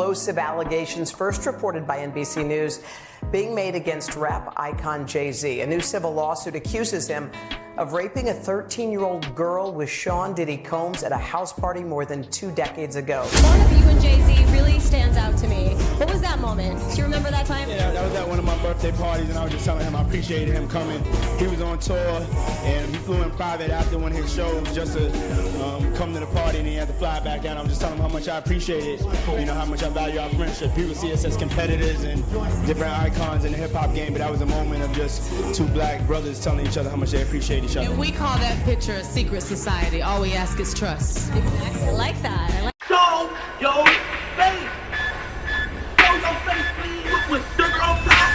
explosive allegations first reported by NBC News being made against rap icon Jay-Z. A new civil lawsuit accuses him of raping a 13-year-old girl with Sean Diddy Combs at a house party more than 2 decades ago. One of you and Jay-Z really stands out to me. What was that moment? Do you remember that time? Yeah, that was at one of my birthday parties, and I was just telling him I appreciated him coming. He was on tour, and he flew in private after one of his shows just to come to the party, and he had to fly back down. I was just telling him how much I appreciate it, you know, how much I value our friendship. People see us as competitors and different icons in the hip-hop game, but that was a moment of just two black brothers telling each other how much they appreciate each other. And we call that picture a secret society. All we ask is trust. Exactly. I like that. Show your face. Show your face, please, with sugar on top.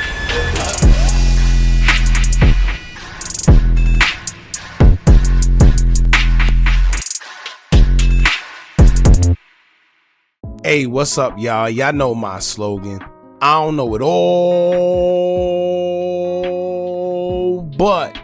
Hey, what's up, y'all? Y'all know my slogan. I don't know it all, but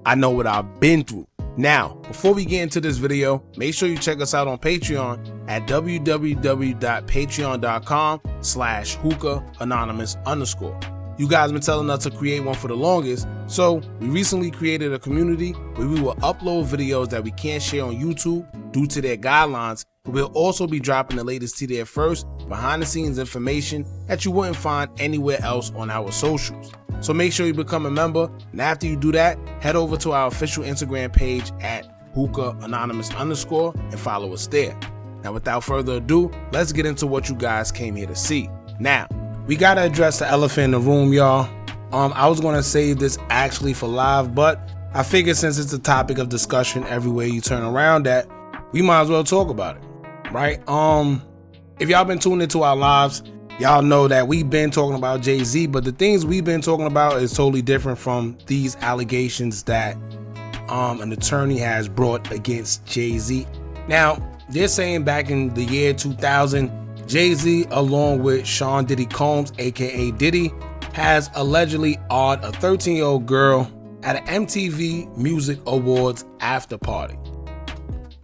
I know what I've been through. Now, before we get into this video, make sure you check us out on Patreon at www.patreon.com/Hookah Anonymous _. You guys been telling us to create one for the longest, so we recently created a community where we will upload videos that we can't share on YouTube due to their guidelines. We'll also be dropping the latest to there first, behind the scenes information that you wouldn't find anywhere else on our socials. So make sure you become a member, and after you do that, head over to our official Instagram page at Hookah Anonymous _ and follow us there. Now without further ado, let's get into what you guys came here to see. Now, we gotta address the elephant in the room, y'all. I was gonna save this actually for live, but I figured since it's a topic of discussion everywhere you turn around that, we might as well talk about it. Right? If y'all been tuning into our lives, y'all know that we've been talking about Jay-Z, but the things we've been talking about is totally different from these allegations that an attorney has brought against Jay-Z. Now, they're saying back in the year 2000, Jay-Z, along with Sean Diddy Combs, aka Diddy, has allegedly awed a 13-year-old girl at an MTV Music Awards after party.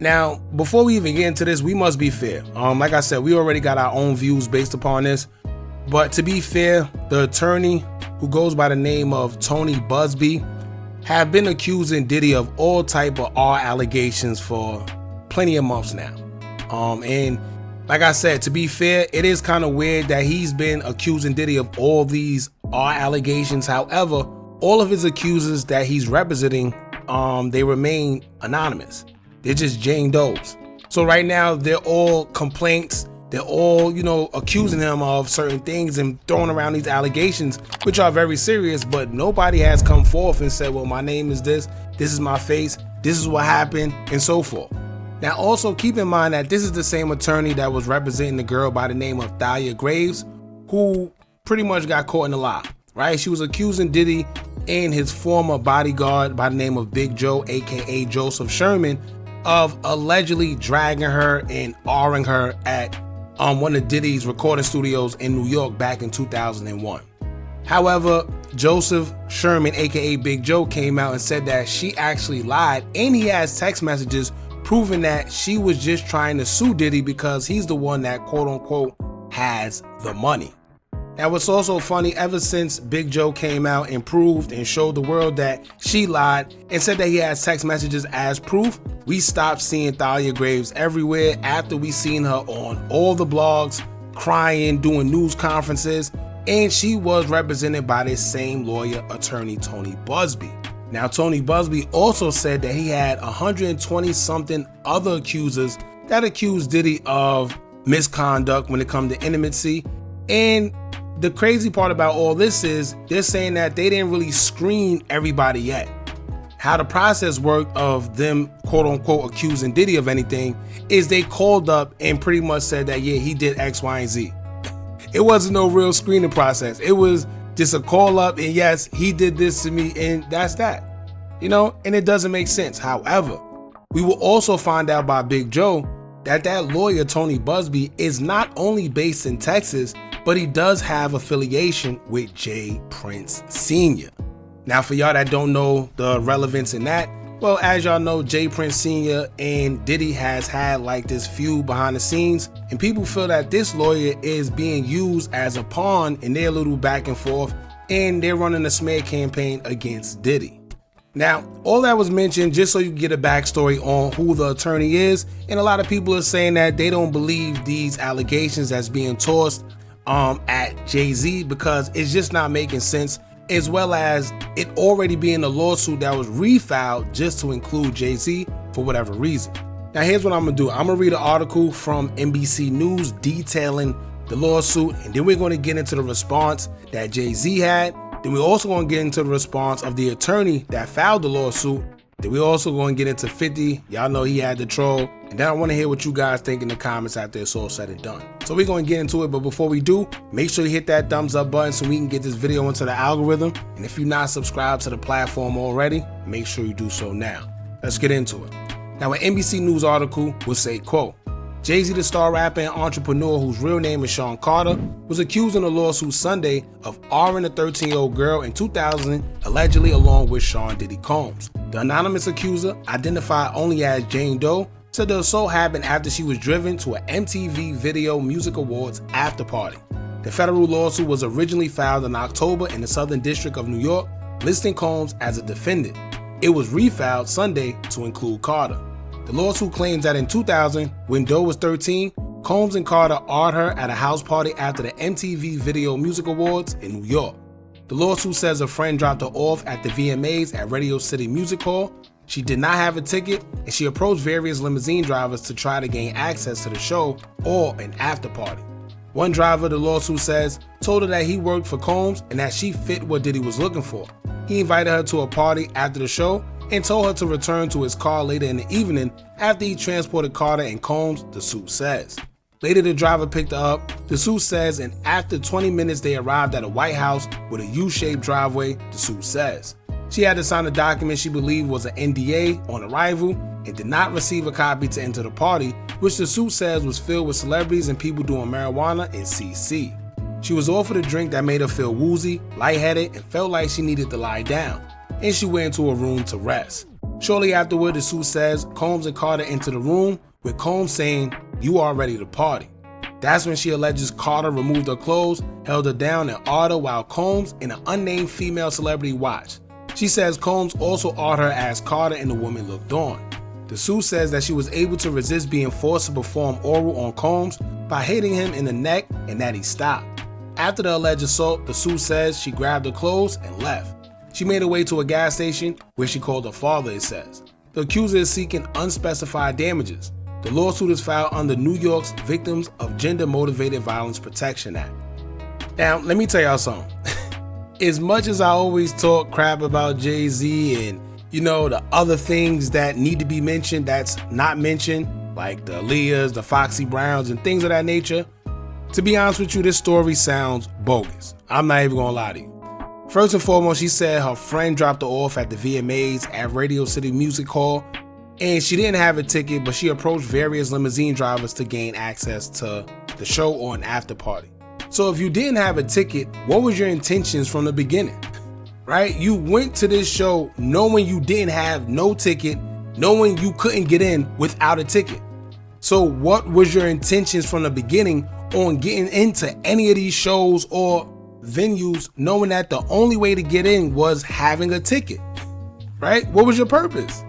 Now, before we even get into this, we must be fair. Like I said, we already got our own views based upon this. But to be fair, the attorney, who goes by the name of Tony Busby, have been accusing Diddy of all type of R allegations for plenty of months now. And like I said, to be fair, it is kind of weird that he's been accusing Diddy of all these R allegations. However, all of his accusers that he's representing, they remain anonymous. They're just Jane Does. So right now, they're all complaints. They're all, accusing him of certain things and throwing around these allegations, which are very serious, but nobody has come forth and said, well, my name is this is my face, this is what happened, and so forth. Now, also keep in mind that this is the same attorney that was representing the girl by the name of Thalia Graves, who pretty much got caught in a lie, right? She was accusing Diddy and his former bodyguard by the name of Big Joe, aka Joseph Sherman, of allegedly dragging her and R-ing her at one of Diddy's recording studios in New York back in 2001. However, Joseph Sherman, aka Big Joe, came out and said that she actually lied, and he has text messages proving that she was just trying to sue Diddy because he's the one that quote unquote has the money. Now, what's also funny, ever since Big Joe came out and proved and showed the world that she lied and said that he has text messages as proof, we stopped seeing Thalia Graves everywhere after we seen her on all the blogs, crying, doing news conferences, and she was represented by this same lawyer, attorney Tony Busby. Now, Tony Busby also said that he had 120-something other accusers that accused Diddy of misconduct when it comes to intimacy. And the crazy part about all this is they're saying that they didn't really screen everybody yet. How the process worked of them quote unquote accusing Diddy of anything is they called up and pretty much said that, yeah, he did X, Y, and Z. It wasn't no real screening process. It was just a call up and yes, he did this to me and that's that. And it doesn't make sense. However, we will also find out by Big Joe that lawyer, Tony Busby, is not only based in Texas, but he does have affiliation with Jay Prince Sr. Now, for y'all that don't know the relevance in that, Well, as y'all know, J. Prince Sr. and Diddy has had like this feud behind the scenes, and people feel that this lawyer is being used as a pawn in their little back and forth, and they're running a smear campaign against Diddy. Now, all that was mentioned just so you get a backstory on who the attorney is, and a lot of people are saying that they don't believe these allegations that's being tossed at Jay-Z because it's just not making sense, as well as it already being a lawsuit that was refiled just to include Jay-Z for whatever reason. Now here's what I'm gonna do. I'm gonna read an article from NBC News detailing the lawsuit, and then we're gonna get into the response that Jay-Z had. Then we're also gonna get into the response of the attorney that filed the lawsuit. Then we're also gonna get into 50. Y'all know he had the troll. And then I wanna hear what you guys think in the comments after it's all said and done. So we're gonna get into it, but before we do, make sure you hit that thumbs up button so we can get this video into the algorithm. And if you're not subscribed to the platform already, make sure you do so now. Let's get into it. Now, an NBC News article will say, quote, Jay-Z, the star rapper and entrepreneur whose real name is Sean Carter, was accused in a lawsuit Sunday of R-ing a 13-year-old girl in 2000, allegedly along with Sean Diddy Combs. The anonymous accuser, identified only as Jane Doe, said the assault happened after she was driven to an MTV Video Music Awards after party. The federal lawsuit was originally filed in October in the Southern District of New York, listing Combs as a defendant. It was refiled Sunday to include Carter. The lawsuit claims that in 2000, when Doe was 13, Combs and Carter R-ed her at a house party after the MTV Video Music Awards in New York. The lawsuit says a friend dropped her off at the VMAs at Radio City Music Hall. She did not have a ticket, and she approached various limousine drivers to try to gain access to the show or an after party. One driver, the lawsuit says, told her that he worked for Combs and that she fit what Diddy was looking for. He invited her to a party after the show and told her to return to his car later in the evening after he transported Carter and Combs, the suit says. Later, the driver picked her up, the suit says, and after 20 minutes they arrived at a White House with a U-shaped driveway, the suit says. She had to sign a document she believed was an NDA on arrival and did not receive a copy to enter the party, which the suit says was filled with celebrities and people doing marijuana and CC. She was offered a drink that made her feel woozy, lightheaded, and felt like she needed to lie down, and she went into a room to rest. Shortly afterward, the suit says Combs and Carter entered the room, with Combs saying, "You are ready to party." That's when she alleges Carter removed her clothes, held her down, and R-ed her while Combs and an unnamed female celebrity watched. She says Combs also R-ed her as Carter and the woman looked on. The suit says that she was able to resist being forced to perform oral on Combs by hitting him in the neck and that he stopped. After the alleged assault, the suit says she grabbed her clothes and left. She made her way to a gas station where she called her father, it says. The accuser is seeking unspecified damages. The lawsuit is filed under New York's Victims of Gender-Motivated Violence Protection Act. Now, let me tell y'all something. As much as I always talk crap about Jay-Z and, the other things that need to be mentioned that's not mentioned, like the Aaliyahs, the Foxy Browns, and things of that nature, to be honest with you, this story sounds bogus. I'm not even gonna lie to you. First and foremost, she said her friend dropped her off at the VMAs at Radio City Music Hall, and she didn't have a ticket, but she approached various limousine drivers to gain access to the show or an after party. So if you didn't have a ticket, what was your intentions from the beginning? Right? You went to this show knowing you didn't have no ticket, knowing you couldn't get in without a ticket. So what was your intentions from the beginning on getting into any of these shows or venues, knowing that the only way to get in was having a ticket? Right? What was your purpose?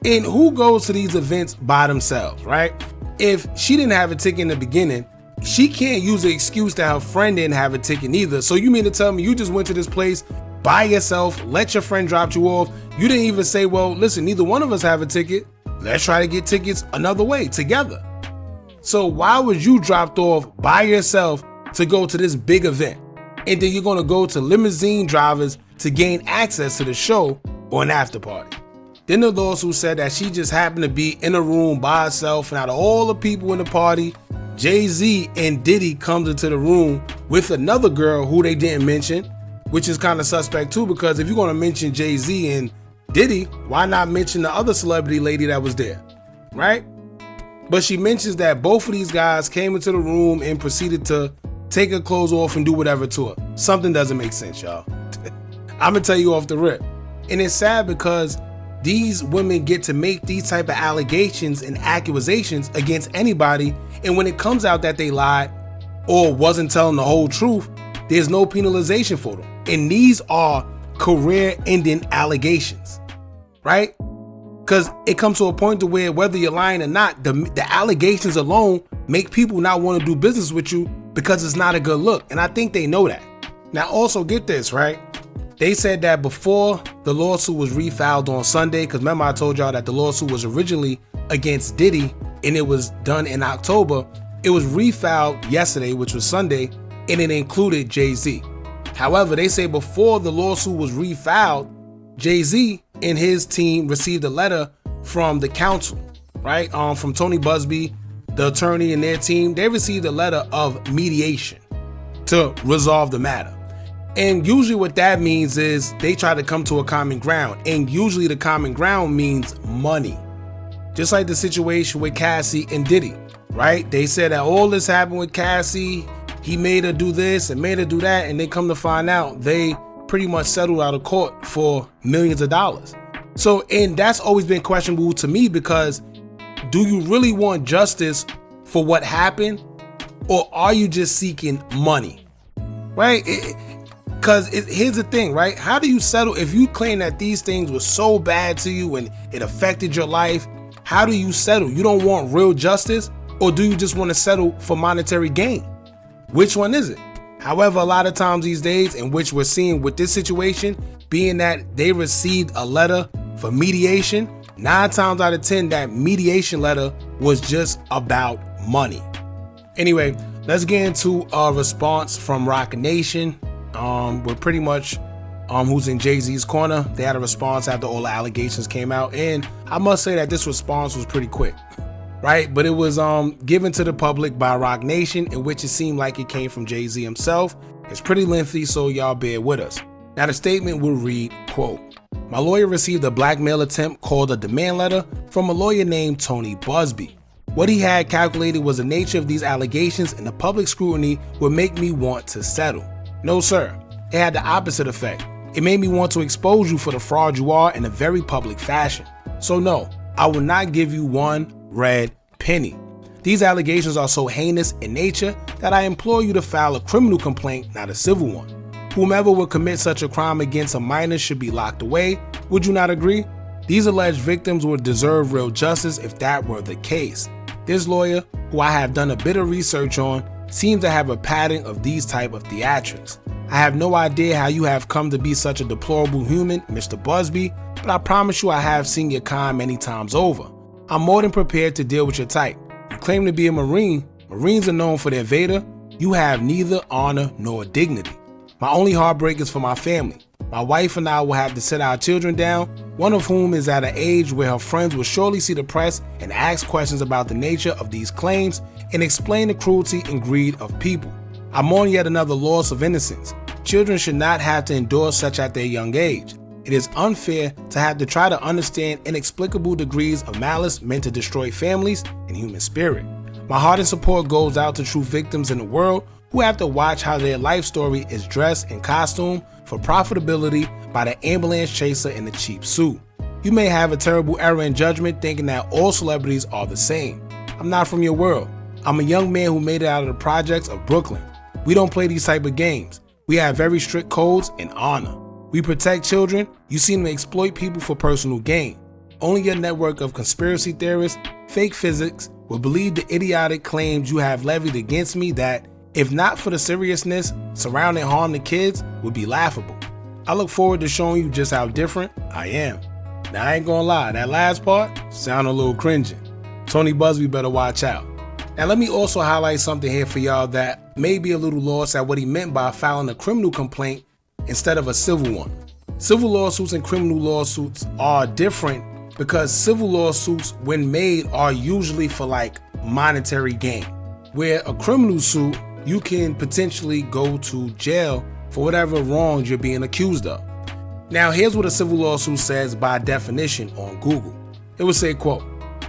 And who goes to these events by themselves, right? If she didn't have a ticket in the beginning, she can't use the excuse that her friend didn't have a ticket either. So you mean to tell me you just went to this place by yourself, let your friend drop you off? You didn't even say, well, listen, neither one of us have a ticket. Let's try to get tickets another way together. So why was you dropped off by yourself to go to this big event? And then you're going to go to limousine drivers to gain access to the show or an after party. Then the lawsuit said that she just happened to be in a room by herself, and out of all the people in the party, Jay-Z and Diddy comes into the room with another girl who they didn't mention, which is kind of suspect too, because if you're going to mention Jay-Z and Diddy, why not mention the other celebrity lady that was there, right? But she mentions that both of these guys came into the room and proceeded to take her clothes off and do whatever to her. Something doesn't make sense, y'all. I'm gonna tell you off the rip. And it's sad because these women get to make these type of allegations and accusations against anybody, and when it comes out that they lied or wasn't telling the whole truth, there's no penalization for them. And these are career-ending allegations, right? Because it comes to a point to where whether you're lying or not, the allegations alone make people not want to do business with you because it's not a good look. And I think they know that. Now also get this, right? They said that before the lawsuit was refiled on Sunday, because remember I told y'all that the lawsuit was originally against Diddy and it was done in October. It was refiled yesterday, which was Sunday, and it included Jay-Z. However, they say before the lawsuit was refiled, Jay-Z and his team received a letter from the counsel, right? From Tony Busby, the attorney, and their team. They received a letter of mediation to resolve the matter. And usually what that means is they try to come to a common ground. And usually the common ground means money. Just like the situation with Cassie and Diddy, right? They said that all this happened with Cassie. He made her do this and made her do that. And they come to find out they pretty much settled out of court for millions of dollars. So, and that's always been questionable to me, because do you really want justice for what happened, or are you just seeking money, right? Because here's the thing, right? How do you settle if you claim that these things were so bad to you and it affected your life? How do you settle? You don't want real justice, or do you just want to settle for monetary gain? Which one is it? However, a lot of times these days, in which we're seeing with this situation, being that they received a letter for mediation, 9 times out of 10, that mediation letter was just about money. Anyway, let's get into a response from Roc Nation. We're pretty much who's in Jay-Z's corner. They had a response after all the allegations came out, and I must say that this response was pretty quick, right? But it was given to the public by Roc Nation, in which it seemed like it came from Jay-Z himself. It's pretty lengthy, so y'all bear with us. Now the statement will read, quote, "My lawyer received a blackmail attempt called a demand letter from a lawyer named Tony Busby. What he had calculated was the nature of these allegations, and the public scrutiny would make me want to settle. No, sir. It had the opposite effect. It made me want to expose you for the fraud you are in a very public fashion. So no, I will not give you one red penny. These allegations are so heinous in nature that I implore you to file a criminal complaint, not a civil one. Whomever would commit such a crime against a minor should be locked away. Would you not agree? These alleged victims would deserve real justice if that were the case. This lawyer, who I have done a bit of research on, seems to have a pattern of these type of theatrics. I have no idea how you have come to be such a deplorable human, Mr. Busby, but I promise you I have seen your kind many times over. I'm more than prepared to deal with your type. You claim to be a Marine. Marines are known for their valor. You have neither honor nor dignity. My only heartbreak is for my family. My wife and I will have to sit our children down, one of whom is at an age where her friends will surely see the press and ask questions about the nature of these claims and explain the cruelty and greed of people. I mourn yet another loss of innocence. Children should not have to endure such at their young age. It is unfair to have to try to understand inexplicable degrees of malice meant to destroy families and human spirit. My heart and support goes out to true victims in the world who have to watch how their life story is dressed in costume for profitability by the ambulance chaser in the cheap suit. You may have a terrible error in judgment thinking that all celebrities are the same. I'm not from your world. I'm a young man who made it out of the projects of Brooklyn. We don't play these type of games. We have very strict codes and honor. We protect children. You seem to exploit people for personal gain. Only your network of conspiracy theorists, fake physics, will believe the idiotic claims you have levied against me that, if not for the seriousness surrounding harm to kids, would be laughable. I look forward to showing you just how different I am. Now I ain't gonna lie, that last part sound a little cringing. Tony Busby better watch out. Now let me also highlight something here for y'all that may be a little lost at what he meant by filing a criminal complaint instead of a civil one. Civil lawsuits and criminal lawsuits are different because civil lawsuits, when made, are usually for like monetary gain, where a criminal suit, you can potentially go to jail for whatever wrongs you're being accused of. Now here's what a civil lawsuit says by definition on Google. It would say, quote,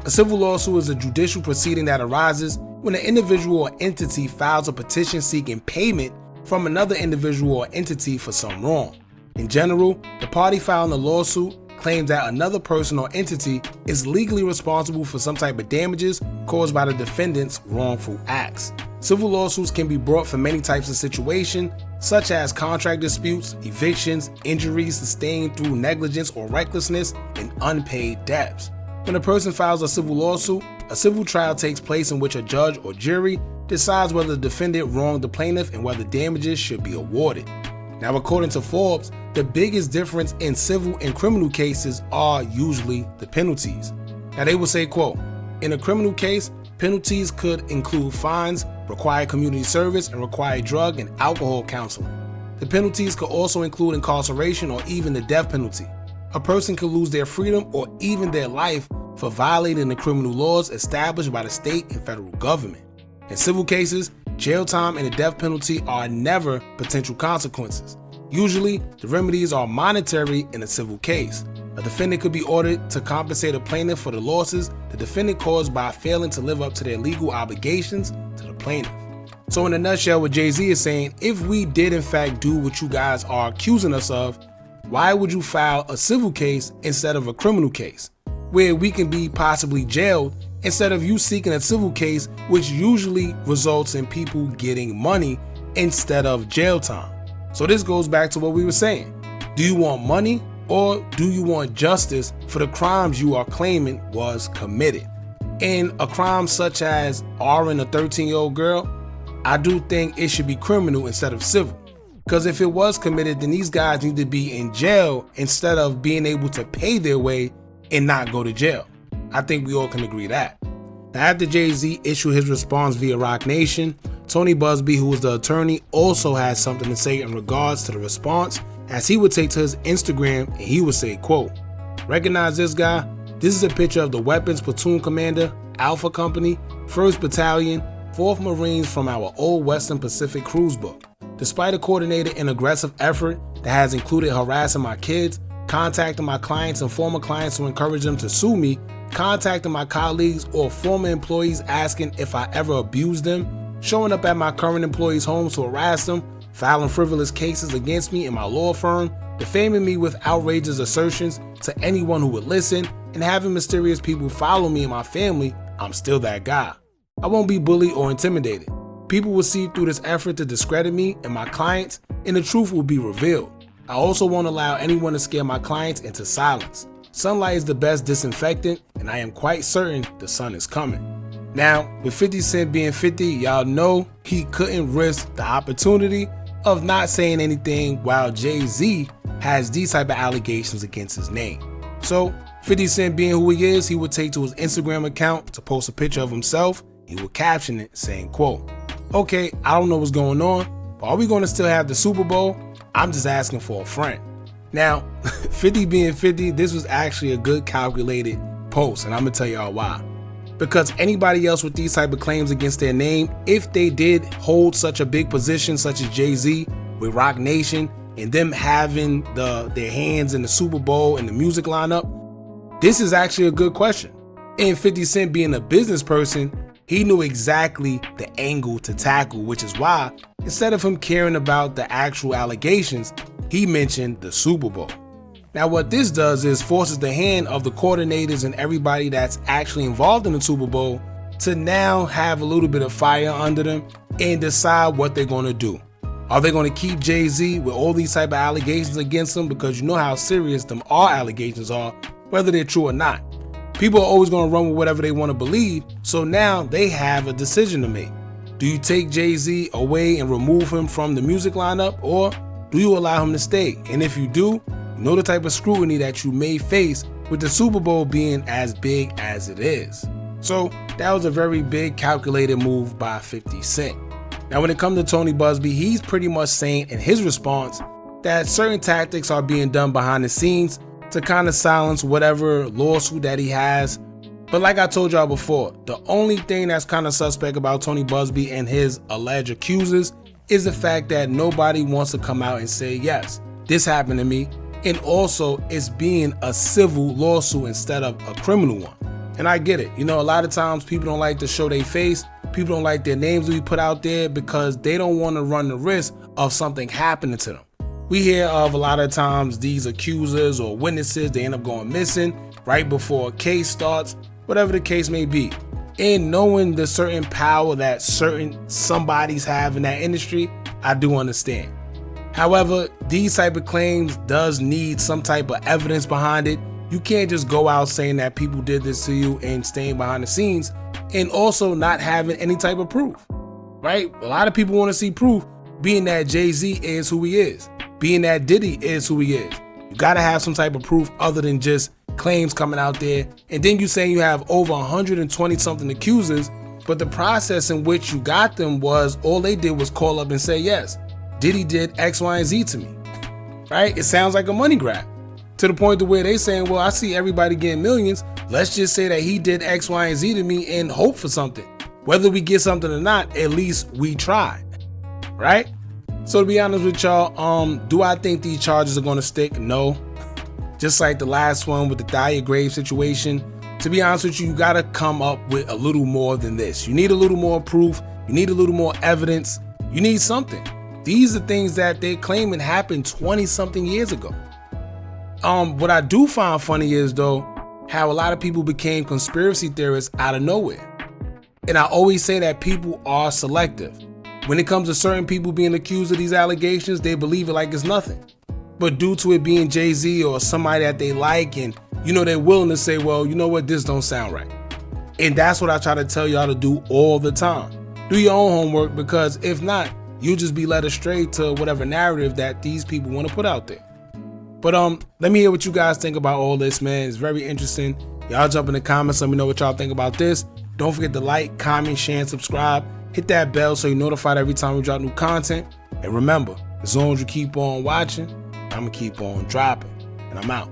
"A civil lawsuit is a judicial proceeding that arises when an individual or entity files a petition seeking payment from another individual or entity for some wrong. In general, the party filing a lawsuit claims that another person or entity is legally responsible for some type of damages caused by the defendant's wrongful acts. Civil lawsuits can be brought for many types of situations, such as contract disputes, evictions, injuries sustained through negligence or recklessness, and unpaid debts. When a person files a civil lawsuit, a civil trial takes place in which a judge or jury decides whether the defendant wronged the plaintiff and whether damages should be awarded. Now, according to Forbes, the biggest difference in civil and criminal cases are usually the penalties. Now, they will say, quote, in a criminal case, penalties could include fines, require community service, and require drug and alcohol counseling. The penalties could also include incarceration or even the death penalty. A person could lose their freedom or even their life for violating the criminal laws established by the state and federal government. In civil cases, jail time and the death penalty are never potential consequences. Usually, the remedies are monetary in a civil case. A defendant could be ordered to compensate a plaintiff for the losses the defendant caused by failing to live up to their legal obligations to the plaintiff. So in a nutshell, what Jay-Z is saying, if we did in fact do what you guys are accusing us of, why would you file a civil case instead of a criminal case, where we can be possibly jailed, instead of you seeking a civil case, which usually results in people getting money instead of jail time? So this goes back to what we were saying. Do you want money or do you want justice for the crimes you are claiming was committed? In a crime such as R-ing a 13-year-old girl, I do think it should be criminal instead of civil. Because if it was committed, then these guys need to be in jail instead of being able to pay their way and not go to jail. I think we all can agree that. Now, after Jay-Z issued his response via Roc Nation, Tony Busby, who was the attorney, also had something to say in regards to the response, as he would take to his Instagram and he would say, quote, recognize this guy? This is a picture of the Weapons Platoon Commander, Alpha Company, 1st Battalion, 4th Marines from our old Western Pacific cruise book. Despite a coordinated and aggressive effort that has included harassing my kids, contacting my clients and former clients to encourage them to sue me, contacting my colleagues or former employees asking if I ever abused them, showing up at my current employees' homes to harass them, filing frivolous cases against me in my law firm, defaming me with outrageous assertions to anyone who would listen, and having mysterious people follow me and my family, I'm still that guy. I won't be bullied or intimidated. People will see through this effort to discredit me and my clients, and the truth will be revealed. I also won't allow anyone to scare my clients into silence. Sunlight is the best disinfectant, and I am quite certain the sun is coming. Now, with 50 Cent being 50, y'all know he couldn't risk the opportunity of not saying anything while Jay-Z has these type of allegations against his name. So, 50 Cent being who he is, he would take to his Instagram account to post a picture of himself. He would caption it saying, quote, okay, I don't know what's going on, but are we going to still have the Super Bowl? I'm just asking for a friend. Now, 50 being 50, this was actually a good calculated post, and I'm going to tell y'all why. Because anybody else with these type of claims against their name, if they did hold such a big position such as Jay-Z with Roc Nation and them having their hands in the Super Bowl and the music lineup, this is actually a good question. And 50 Cent being a business person, he knew exactly the angle to tackle, which is why instead of him caring about the actual allegations, he mentioned the Super Bowl. Now, what this does is forces the hand of the coordinators and everybody that's actually involved in the Super Bowl to now have a little bit of fire under them and decide what they're going to do. Are they going to keep Jay-Z with all these type of allegations against him? Because you know how serious them all allegations are, whether they're true or not. People are always going to run with whatever they want to believe, so now they have a decision to make. Do you take Jay-Z away and remove him from the music lineup, or do you allow him to stay? And if you do, you know the type of scrutiny that you may face with the Super Bowl being as big as it is. So that was a very big calculated move by 50 Cent. Now, when it comes to Tony Busby, he's pretty much saying in his response that certain tactics are being done behind the scenes to kind of silence whatever lawsuit that he has. But like I told y'all before, the only thing that's kind of suspect about Tony Busby and his alleged accusers is the fact that nobody wants to come out and say, yes, this happened to me. And also it's being a civil lawsuit instead of a criminal one. And I get it. You know, a lot of times people don't like to show their face. People don't like their names to be put out there because they don't want to run the risk of something happening to them. We hear of a lot of times these accusers or witnesses, they end up going missing right before a case starts, whatever the case may be. And knowing the certain power that certain somebodies have in that industry, I do understand. However, these type of claims does need some type of evidence behind it. You can't just go out saying that people did this to you and staying behind the scenes and also not having any type of proof, right? A lot of people want to see proof, being that Jay-Z is who he is, being that Diddy is who he is. You got to have some type of proof other than just claims coming out there. And then you saying you have over 120 something accusers, but the process in which you got them was all they did was call up and say, yes, Diddy did X, Y, and Z to me, right? It sounds like a money grab to the point to where they saying, well, I see everybody getting millions. Let's just say that he did X, Y, and Z to me and hope for something. Whether we get something or not, at least we tried, right? So to be honest with y'all, do I think these charges are going to stick? No. Just like the last one with the Dyer Grave situation, to be honest with you, you got to come up with a little more than this. You need a little more proof. You need a little more evidence. You need something. These are things that they're claiming happened 20 something years ago. What I do find funny is though, how a lot of people became conspiracy theorists out of nowhere. And I always say that people are selective. When it comes to certain people being accused of these allegations, they believe it like it's nothing. But due to it being Jay-Z or somebody that they like, and they're willing to say, well, you know what, this don't sound right. And that's what I try to tell y'all to do all the time. Do your own homework, because if not, you'll just be led astray to whatever narrative that these people want to put out there. But let me hear what you guys think about all this, man. It's very interesting. Y'all jump in the comments, let me know what y'all think about this. Don't forget to like, comment, share, and subscribe. Hit that bell so you're notified every time we drop new content. And remember, as long as you keep on watching, I'm gonna keep on dropping. And I'm out.